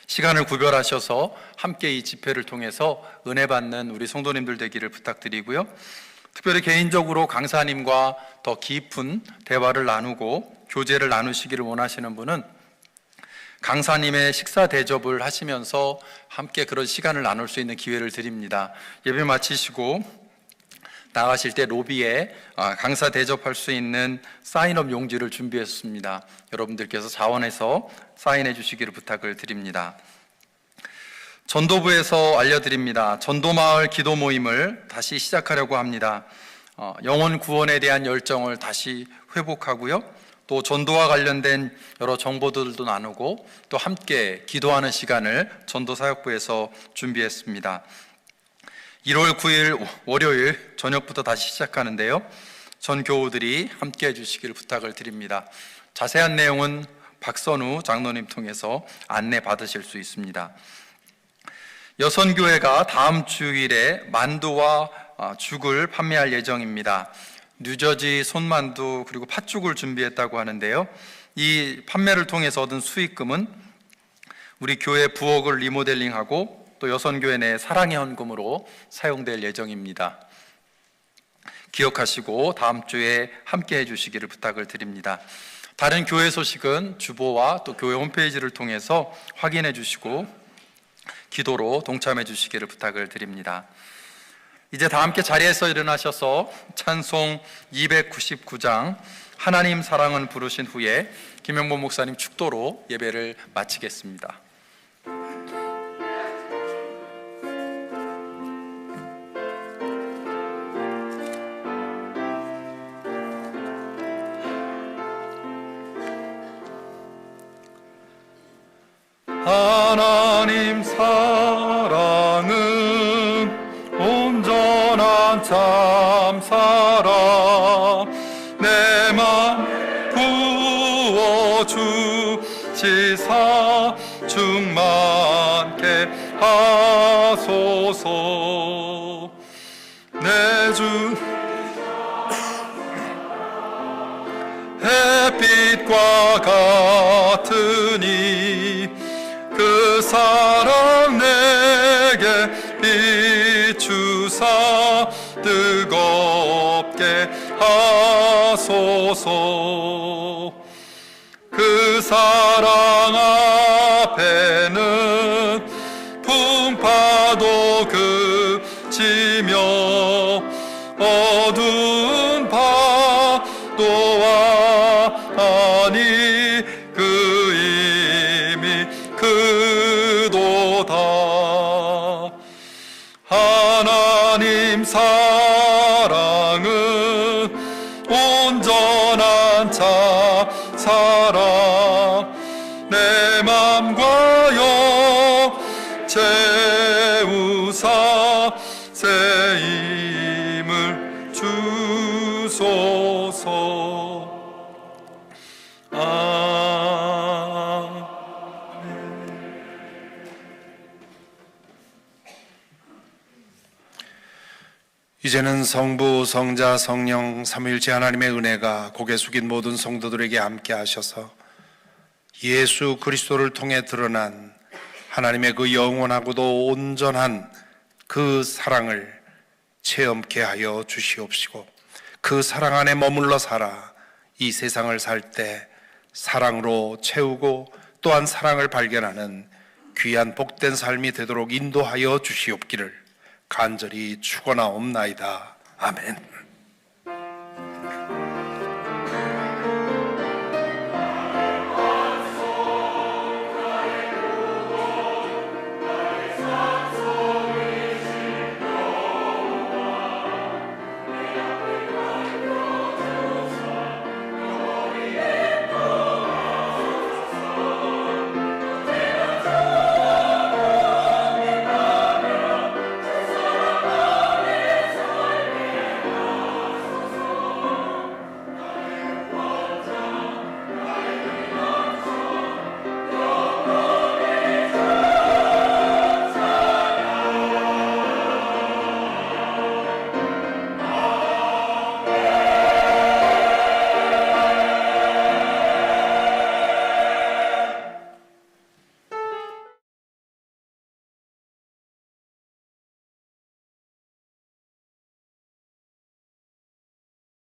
시간을 구별하셔서 함께 이 집회를 통해서 은혜 받는 우리 성도님들 되기를 부탁드리고요. 특별히 개인적으로 강사님과 더 깊은 대화를 나누고 교제를 나누시기를 원하시는 분은 강사님의 식사 대접을 하시면서 함께 그런 시간을 나눌 수 있는 기회를 드립니다. 예배 마치시고 나가실 때 로비에 강사 대접할 수 있는 사인업 용지를 준비했습니다. 여러분들께서 자원해서 사인해 주시기를 부탁을 드립니다. 전도부에서 알려드립니다. 전도마을 기도 모임을 다시 시작하려고 합니다. 영혼 구원에 대한 열정을 다시 회복하고요. 또 전도와 관련된 여러 정보들도 나누고 또 함께 기도하는 시간을 전도사역부에서 준비했습니다. 1월 9일 월요일 저녁부터 다시 시작하는데요. 전 교우들이 함께 해주시기를 부탁을 드립니다. 자세한 내용은 박선우 장로님 통해서 안내 받으실 수 있습니다. 여선교회가 다음 주일에 만두와 죽을 판매할 예정입니다. 뉴저지 손만두 그리고 팥죽을 준비했다고 하는데요. 이 판매를 통해서 얻은 수익금은 우리 교회 부엌을 리모델링하고 또 여선교회 내 사랑의 헌금으로 사용될 예정입니다. 기억하시고 다음 주에 함께 해주시기를 부탁을 드립니다. 다른 교회 소식은 주보와 또 교회 홈페이지를 통해서 확인해 주시고 기도로 동참해 주시기를 부탁을 드립니다. 이제 다 함께 자리에서 일어나셔서 찬송 299장 하나님 사랑은 부르신 후에 김영범 목사님 축도로 예배를 마치겠습니다. 하나님 사랑은 온전한 참사랑 내 맘 부어주시사 충만케 하소서. 내 주 햇빛과 같으니 그 사랑 내게 비추사 뜨겁게 하소서. 그 사랑 앞에는 풍파도 그치며 어두운 파도와 아니 그 이미 그도다. 하나님 사랑은 온전한 사랑 내 맘과 영 채우사 새 힘을 주소서. 이제는 성부, 성자, 성령, 삼위일체 하나님의 은혜가 고개 숙인 모든 성도들에게 함께 하셔서 예수 그리스도를 통해 드러난 하나님의 그 영원하고도 온전한 그 사랑을 체험케 하여 주시옵시고, 그 사랑 안에 머물러 살아 이 세상을 살 때 사랑으로 채우고 또한 사랑을 발견하는 귀한 복된 삶이 되도록 인도하여 주시옵기를 간절히 축원하옵나이다. 아멘.